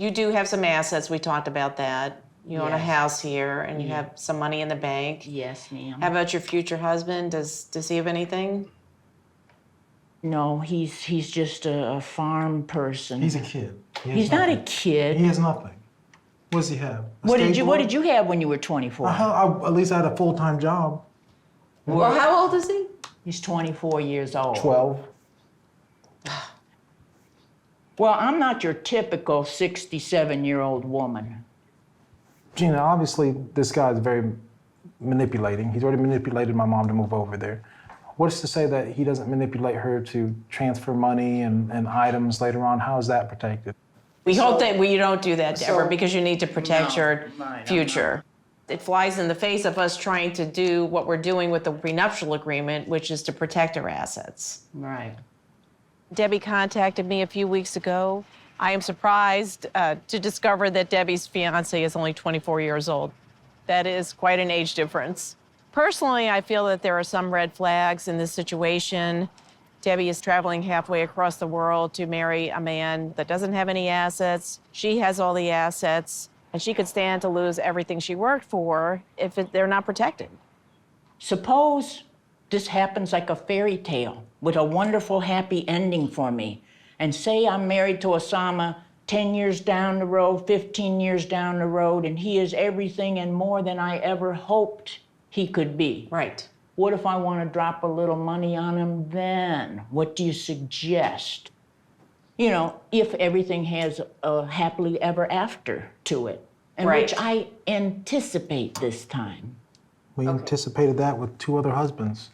You do have some assets. We talked about that. You own a Yes. house here, and you have some money in the bank. Yes, ma'am. How about your future husband? Does he have anything? No, he's just a farm person. He's a kid. He has He's not a nothing. kid. He has nothing. What does he have? What did you have when you were 24? At least I had a full-time job. Well, how old is he? He's 24 years old. 12. Well, I'm not your typical 67-year-old woman. Gina, obviously this guy's very manipulating. He's already manipulated my mom to move over there. What's to say that he doesn't manipulate her to transfer money and items later on? How is that protected? We hope that you don't do that, Deborah, because you need to protect No, your right, future. It flies in the face of us trying to do what we're doing with the prenuptial agreement, which is to protect our assets. Right. Debbie contacted me a few weeks ago. I am surprised to discover that Debbie's fiancé is only 24 years old. That is quite an age difference. Personally, I feel that there are some red flags in this situation. Debbie is traveling halfway across the world to marry a man that doesn't have any assets. She has all the assets, and she could stand to lose everything she worked for if they're not protected. Suppose this happens like a fairy tale with a wonderful, happy ending for me. And say I'm married to Osama 10 years down the road, 15 years down the road, and he is everything and more than I ever hoped he could be. Right. What if I want to drop a little money on him then? What do you suggest? You know, if everything has a happily ever after to it, and Right. which I anticipate this time. We anticipated that with 2 other husbands.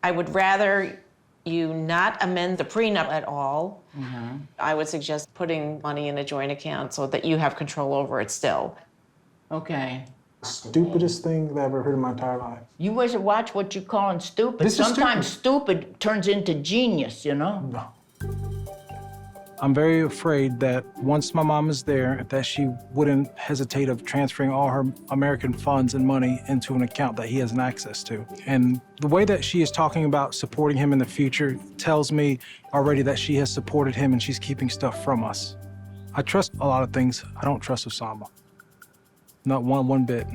I would rather you not amend the prenup at all. I would suggest putting money in a joint account so that you have control over it still. Okay. Stupidest thing that I ever heard in my entire life. You always watch what you're calling stupid. This is Sometimes stupid turns into genius, you know? No. I'm very afraid that once my mom is there, that she wouldn't hesitate of transferring all her American funds and money into an account that he has access to. And the way that she is talking about supporting him in the future tells me already that she has supported him and she's keeping stuff from us. I trust a lot of things. I don't trust Osama. Not one bit.